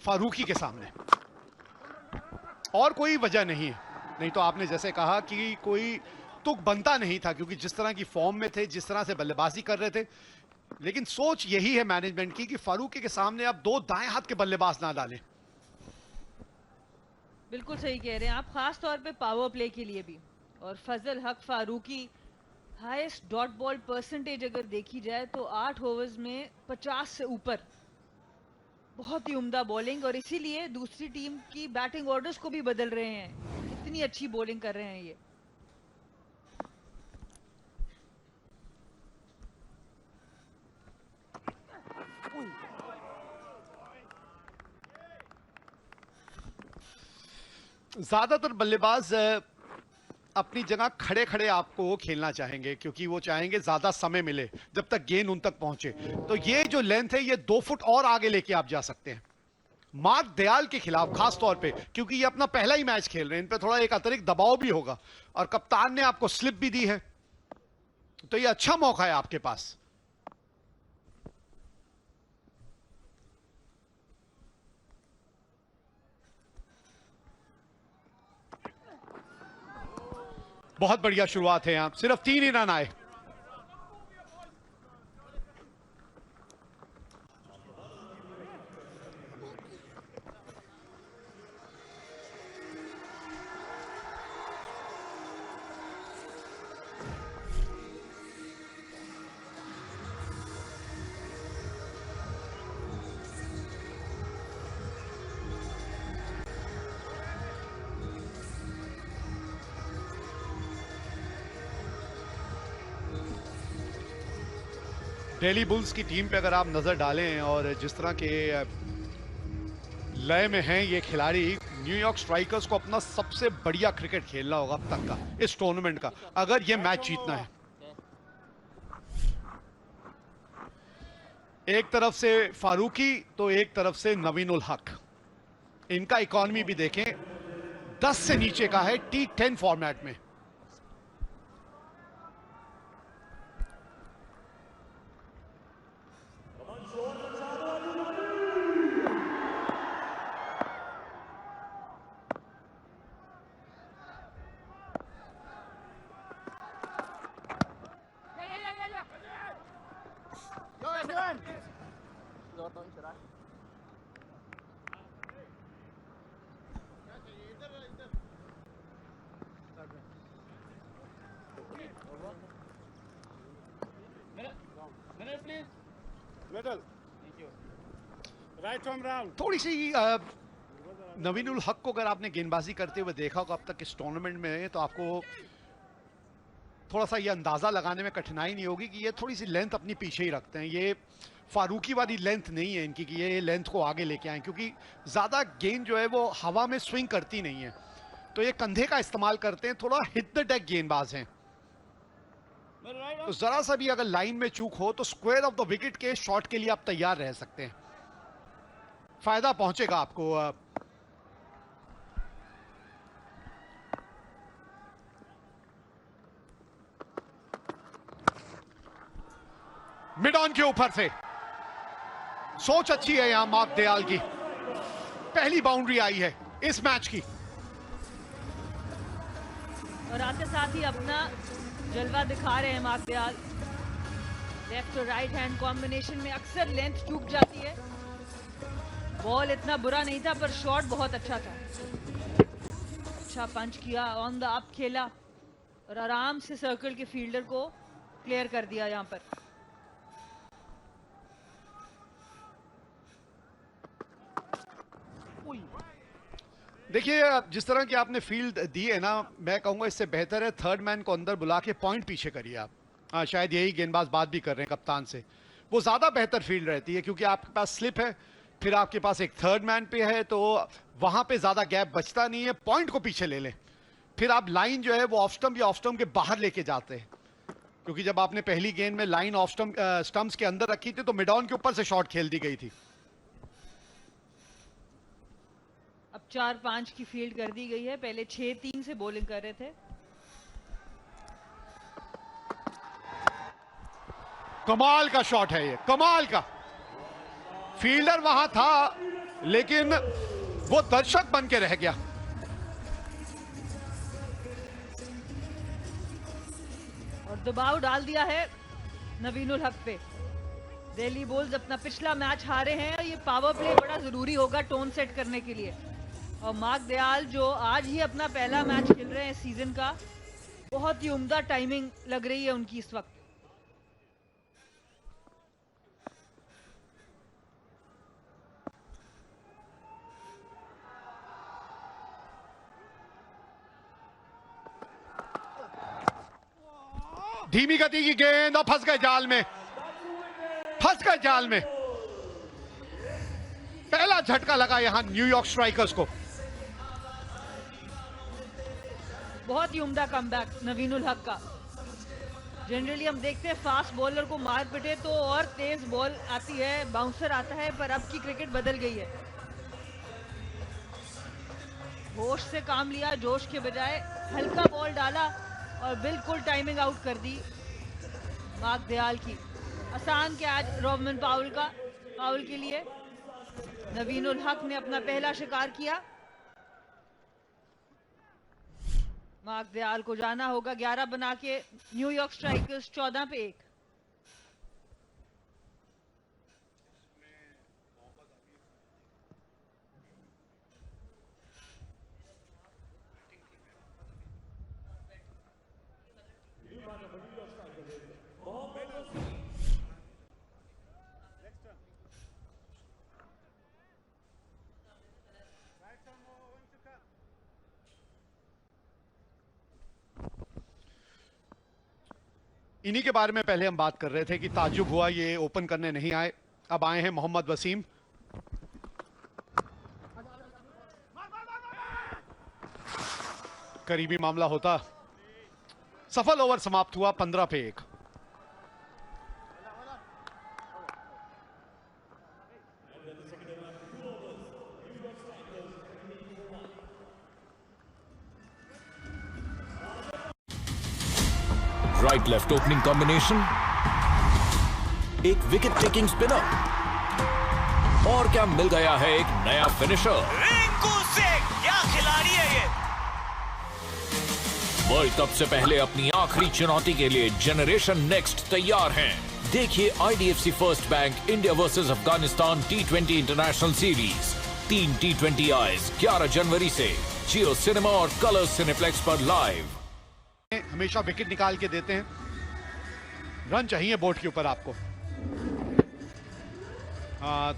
फारूकी के सामने, और कोई वजह नहीं है। नहीं तो आपने जैसे कहा कि कोई तुक बनता नहीं था, क्योंकि जिस तरह की फॉर्म में थे, जिस तरह से बल्लेबाजी कर रहे थे। लेकिन सोच यही है मैनेजमेंट की कि फारूकी के सामने आप दो दाएं हाथ के बल्लेबाज ना डालें। बिल्कुल सही कह रहे हैं आप, खास तौर पे पावर प्ले के लिए भी। और Fazal Haq Farooqi highest dot ball percentage अगर देखी जाए तो 8 ओवर्स में 50 से ऊपर। बहुत ही उम्दा बॉलिंग, और इसीलिए दूसरी टीम की बैटिंग ऑर्डर्स को भी बदल रहे हैं। इतनी अच्छी बॉलिंग कर रहे हैं ये। ज्यादातर बल्लेबाज अपनी जगह खड़े खड़े आपको खेलना चाहेंगे, क्योंकि वो चाहेंगे ज्यादा समय मिले जब तक गेंद उन तक पहुंचे। तो ये जो लेंथ है, ये 2 फुट और आगे लेके आप जा सकते हैं मार्क दयाल के खिलाफ, खास तौर पे क्योंकि ये अपना पहला ही मैच खेल रहे हैं। इन पे थोड़ा एक अतिरिक्त दबाव भी होगा, और कप्तान ने आपको स्लिप भी दी है, तो ये अच्छा मौका है आपके पास। बहुत बढ़िया शुरुआत है, यहां सिर्फ 3 ही रन आए। दिल्ली बुल्स की टीम पे अगर आप नजर डालें और जिस तरह के लय में हैं ये खिलाड़ी, न्यूयॉर्क स्ट्राइकर्स को अपना सबसे बढ़िया क्रिकेट खेलना होगा अब तक का इस टूर्नामेंट का, अगर ये मैच जीतना है। एक तरफ से फारूकी तो एक तरफ से नवीन उल हक। इनका इकॉनमी भी देखें, 10 से नीचे का है T10 फॉर्मेट में। थोड़ी सी नवीन उल हक को अगर आपने गेंदबाजी करते हुए देखा होगा अब तक इस टूर्नामेंट में, तो आपको थोड़ा सा ये अंदाजा लगाने में कठिनाई नहीं होगी कि ये थोड़ी सी लेंथ अपनी पीछे ही रखते हैं। ये फारूकी वाली लेंथ नहीं है इनकी कि ये लेंथ को आगे लेके आए, क्योंकि ज्यादा गेंद जो है वो हवा में स्विंग करती नहीं है, तो ये कंधे का इस्तेमाल करते हैं। थोड़ा हिट द डेक गेंदबाज हैं, तो जरा सा भी अगर लाइन में चूक हो तो स्क्वायर ऑफ द विकेट के शॉट के लिए आप तैयार रह सकते हैं, फायदा पहुंचेगा आपको। मिड ऑन के ऊपर से सोच अच्छी है यहां मार्क दयाल की, पहली बाउंड्री आई है इस मैच की। और आते साथ ही अपना जलवा दिखा रहे हैं मार्क दयाल। लेफ्ट और राइट हैंड कॉम्बिनेशन में अक्सर लेंथ चूक जाती है। बॉल इतना बुरा नहीं था, पर शॉट बहुत अच्छा था। अच्छा पंच किया, ऑन द अप खेला, और आराम से सर्कल के फील्डर को क्लियर कर दिया यहां पर। देखिए जिस तरह की आपने फील्ड दी है ना, मैं कहूंगा इससे बेहतर है थर्ड मैन को अंदर बुला के पॉइंट पीछे करिए आप। हाँ, शायद यही गेंदबाज बात भी कर रहे हैं कप्तान से, वो ज्यादा बेहतर फील्ड रहती है, क्योंकि आपके पास स्लिप है, फिर आपके पास एक थर्ड मैन पे है, तो वहां पे ज्यादा गैप बचता नहीं है। पॉइंट को पीछे ले लें, फिर आप लाइन जो है वो ऑफ स्टंप या ऑफ स्टंप के बाहर लेके जाते हैं, क्योंकि जब आपने पहली गेंद में लाइन ऑफ स्टंप्स के अंदर रखी थी तो मिड ऑन के ऊपर से शॉट खेल दी गई थी। अब 4-5 की फील्ड कर दी गई है, पहले 6-3 से बॉलिंग कर रहे थे। कमाल का शॉट है ये, कमाल का। फील्डर वहां था लेकिन वो दर्शक बन के रह गया। और दबाव डाल दिया है नवीनुल हक पे। दिल्ली बुल्स अपना पिछला मैच हारे हैं, ये पावर प्ले बड़ा जरूरी होगा टोन सेट करने के लिए। और मार्क दयाल जो आज ही अपना पहला मैच खेल रहे हैं सीजन का, बहुत ही उम्दा टाइमिंग लग रही है उनकी इस वक्त। धीमी गति की गेंद और फंस गए जाल में, फंस गए जाल में। पहला झटका लगा यहां न्यूयॉर्क स्ट्राइकर्स को। बहुत ही उम्दा कमबैक नवीनुल हक का। जनरली हम देखते हैं फास्ट बॉलर को मार पिटे तो और तेज बॉल आती है, बाउंसर आता है, पर अब की क्रिकेट बदल गई है। होश से काम लिया, जोश के बजाय हल्का बॉल डाला और बिल्कुल टाइमिंग आउट कर दी मार्क दयाल की। आसान कैच रॉबमन पाउल के लिए। नवीनुल हक ने अपना पहला शिकार किया। मार्क दयाल को जाना होगा 11 बना के। न्यूयॉर्क स्ट्राइकर्स 14 पे 1। इन्हीं के बारे में पहले हम बात कर रहे थे कि ताज्जुब हुआ ये ओपन करने नहीं आए। अब आए हैं मोहम्मद वसीम। करीबी मामला होता, सफल ओवर समाप्त हुआ 15 पे 1। राइट लेफ्ट ओपनिंग कॉम्बिनेशन, एक विकेट टेकिंग स्पिनर, और क्या मिल गया है एक नया फिनिशर। रिंकू सिंह, क्या खिलाड़ी है ये। वर्ल्ड कप से पहले अपनी आखिरी चुनौती के लिए जनरेशन नेक्स्ट तैयार हैं। देखिए IDFC first bank India versus Afghanistan T20 international series 3 T20 eyes 11 जनवरी से जियो सिनेमा और कलर्स सिनेप्लेक्स पर लाइव। हमेशा विकेट निकाल के देते हैं, रन चाहिए बोर्ड के ऊपर आपको।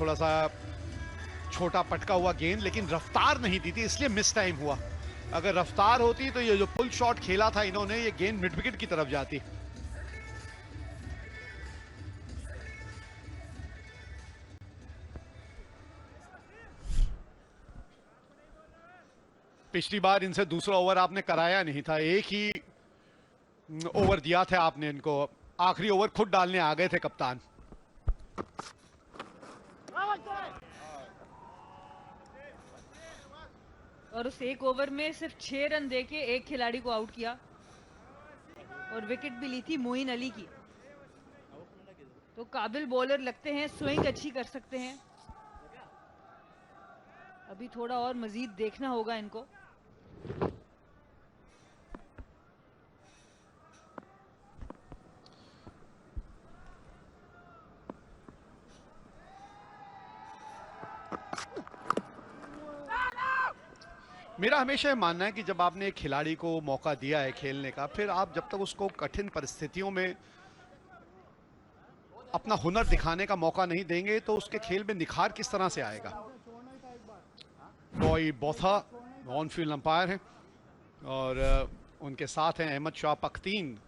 थोड़ा सा छोटा पटका हुआ गेंद, लेकिन रफ्तार नहीं दी थी, इसलिए मिस टाइम हुआ। अगर रफ्तार होती तो ये जो पुल शॉट खेला था इन्होंने, ये गेंद मिड विकेट की तरफ जाती। पिछली बार इनसे दूसरा ओवर आपने कराया नहीं था, एक ही ओवर दिया था आपने इनको। आखिरी ओवर खुद डालने आ गए थे कप्तान। और उस एक ओवर में सिर्फ 6 रन देके एक खिलाड़ी को आउट किया और विकेट भी ली थी मोइन अली की। तो काबिल बॉलर लगते हैं, स्विंग अच्छी कर सकते हैं। अभी थोड़ा और मजीद देखना होगा इनको। मेरा हमेशा ये मानना है कि जब आपने एक खिलाड़ी को मौका दिया है खेलने का, फिर आप जब तक उसको कठिन परिस्थितियों में अपना हुनर दिखाने का मौका नहीं देंगे तो उसके खेल में निखार किस तरह से आएगा। Roy Botha on field umpire हैं और उनके साथ हैं अहमद शाह पख्तीन।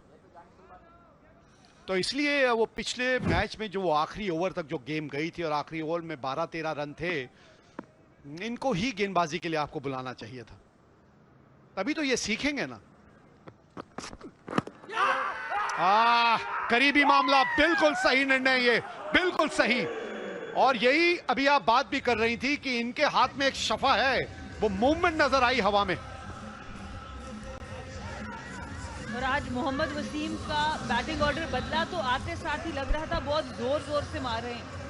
तो इसलिए वो पिछले मैच में जो वो आखिरी ओवर तक जो गेम गई थी और आखिरी ओवर में 12-13 रन थे, इनको ही गेंदबाजी के लिए आपको बुलाना चाहिए था, तभी तो ये सीखेंगे ना। करीबी मामला, बिल्कुल सही निर्णय, ये बिल्कुल सही। और यही अभी आप बात भी कर रही थी कि इनके हाथ में एक शफा है, वो मूवमेंट नजर आई हवा में। और आज मोहम्मद वसीम का बैटिंग ऑर्डर बदला तो आते साथ ही लग रहा था बहुत जोर जोर से मार रहे हैं।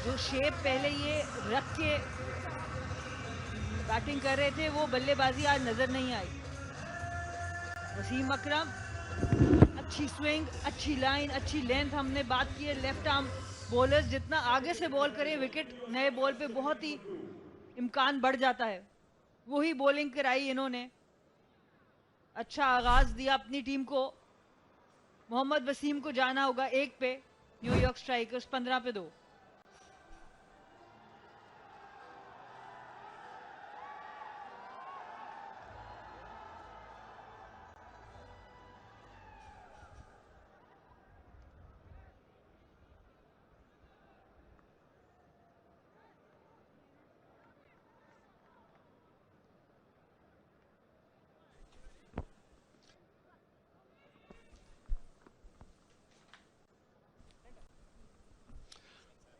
जो शेप पहले ये रख के बैटिंग कर रहे थे वो बल्लेबाजी आज नजर नहीं आई। वसीम अकरम, अच्छी स्विंग, अच्छी लाइन, अच्छी लेंथ। हमने बात की है लेफ्ट आर्म बॉलर्स जितना आगे से बॉल करे विकेट नए बॉल पे बहुत ही इम्कान बढ़ जाता है, वही बॉलिंग कराई इन्होंने। अच्छा आगाज दिया अपनी टीम को। मोहम्मद वसीम को जाना होगा 1 पे, न्यूयॉर्क स्ट्राइकर्स 15 पे 2।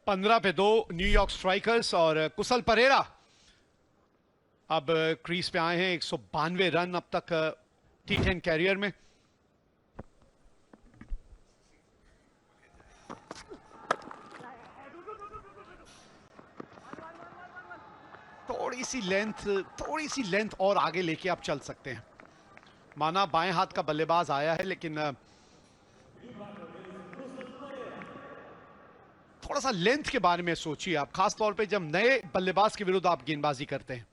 पंद्रह पे 2 न्यूयॉर्क स्ट्राइकर्स। और कुशल परेरा अब क्रीज पे आए हैं। 192 रन अब तक T10 कैरियर में। थोड़ी सी लेंथ और आगे लेके आप चल सकते हैं। माना बाएं हाथ का बल्लेबाज आया है, लेकिन थोड़ा सा लेंथ के बारे में सोचिए आप, खास तौर पे जब नए बल्लेबाज के विरुद्ध आप गेंदबाजी करते हैं।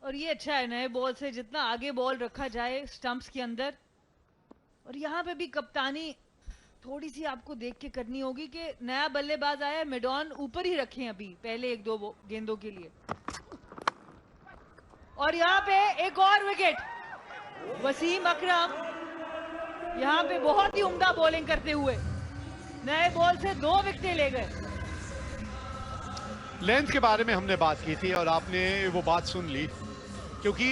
और ये अच्छा है, नए बॉल से जितना आगे बॉल रखा जाए स्टंप्स के अंदर। और यहाँ पे भी कप्तानी थोड़ी सी आपको देख के करनी होगी कि नया बल्लेबाज आया, मिडॉन ऊपर ही रखें अभी पहले 1-2 गेंदों के लिए। और यहाँ पे एक और विकेट। वसीम अकरम यहाँ पे बहुत ही उम्दा बॉलिंग करते हुए नए बॉल से 2 विकेटें ले गए। लेंथ के बारे में हमने बात की थी और आपने वो बात सुन ली, क्योंकि